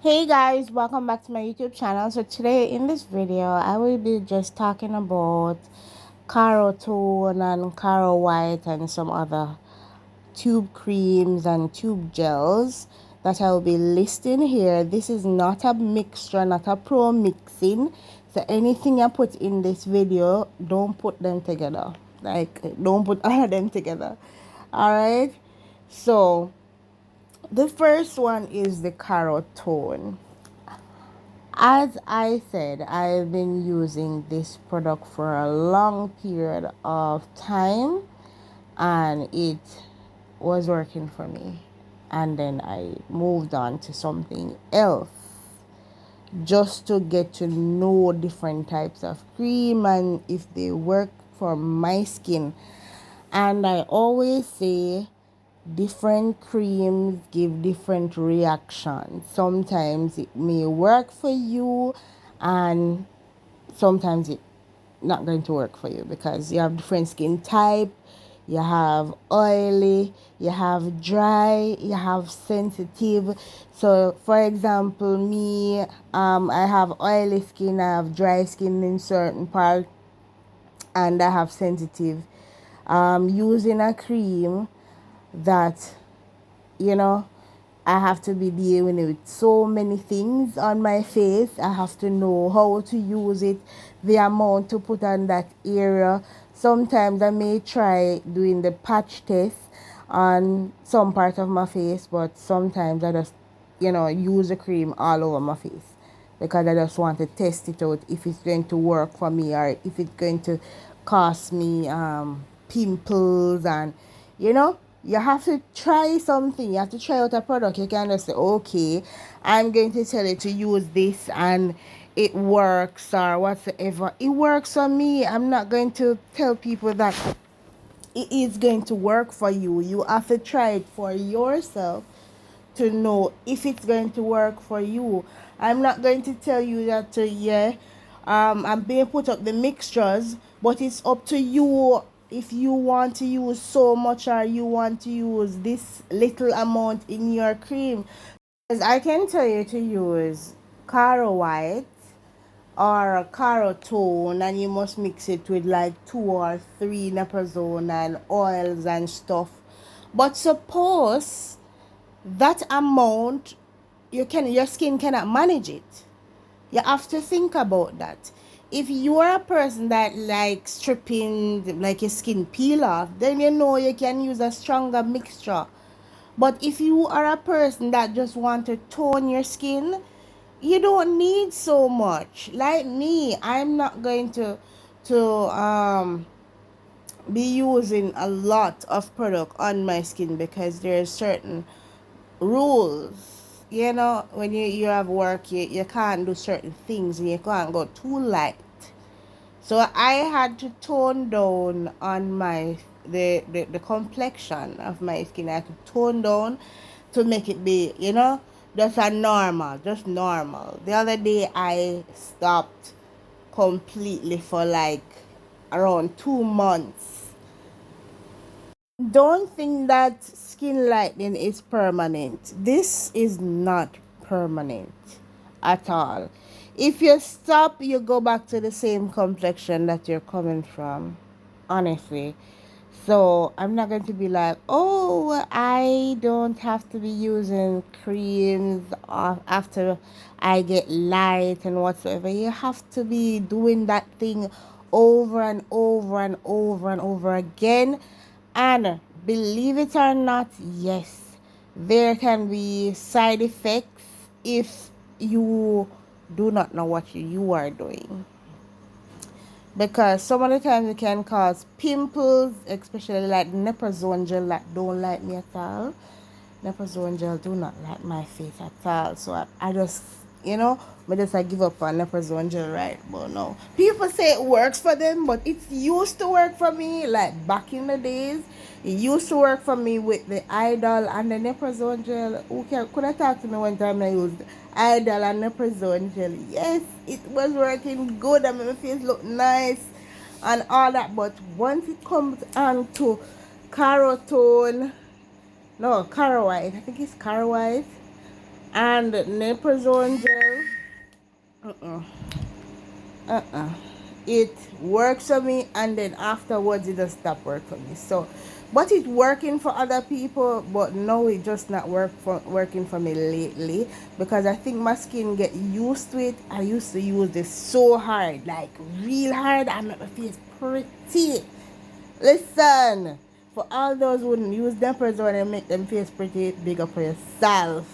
Hey guys, welcome back to my YouTube channel. So today in this video I will be just talking about Caro Tone and Caro White and some other tube creams and tube gels that I will be listing here. This is not a mixture, not a pro mixing. So anything I put in this video, don't put them together. Like don't put all of them together. Alright. So the first one is the Caro Tone. As I said, I've been using this product for a long period of time and it was working for me. And then I moved on to something else just to get to know different types of cream and if they work for my skin. And I always say different creams give different reactions. Sometimes it may work for you and sometimes it's not going to work for you because you have different skin type. You have oily, you have dry, you have sensitive. So for example, me, I have oily skin, I have dry skin in certain parts, and I have sensitive. Using a cream that, you know, I have to be dealing with so many things on my face. I have to know how to use it, the amount to put on that area. Sometimes I may try doing the patch test on some part of my face, but sometimes I just, use the cream all over my face because I just want to test it out if it's going to work for me or if it's going to cause me pimples. And you have to try something. You have to try out a product. You can't just say, okay, I'm going to tell you to use this and it works or whatsoever. It works for me. I'm not going to tell people that it is going to work for you. You have to try it for yourself to know if it's going to work for you. I'm not going to tell you that, I'm being put up the mixtures, but it's up to you if you want to use so much or you want to use this little amount in your cream. Because I can tell you to use Caro White or Caro Tone and you must mix it with like 2 or 3 Naprazone and oils and stuff. But suppose that amount your skin cannot manage it. You have to think about that. If you are a person that likes stripping like your skin peel off, then you can use a stronger mixture. But if you are a person that just want to tone your skin, you don't need so much. Like me, I'm not going to be using a lot of product on my skin because there's certain rules. When you have work, you can't do certain things and you can't go too light. So I had to tone down on the complexion of my skin. I had to tone down to make it be, just normal. The other day I stopped completely for like around 2 months. Don't think that skin lightening is permanent. This is not permanent at all. If you stop, you go back to the same complexion that you're coming from, honestly. So I'm not going to be like, oh, I don't have to be using creams after I get light and whatsoever. You have to be doing that thing over and over and over and over again. And believe it or not, yes, there can be side effects if you do not know what you are doing, because some of the times it can cause pimples, especially like Neprazone gel that don't like me at all. Neprazone gel do not like my face at all. So I just, I give up on Neprazone gel right but no. People say it works for them, but it used to work for me like back in the days. It used to work for me with the Idol and the Neprazone gel. Could I talk to me one time I used Idol and Neprazone gel? Yes, it was working good. I made my face look nice and all that. But once it comes on to Caro Tone, no, Caro White. I think it's Caro White. And naprozone gel, uh-uh, it works for me, and then afterwards it just stop work for me. So, but it's working for other people, but no, it just not working for me lately, because I think my skin get used to it. I used to use this so hard, like real hard, and make my face pretty. Listen, for all those who wouldn't use Deprezone and make them face pretty, big up for yourself.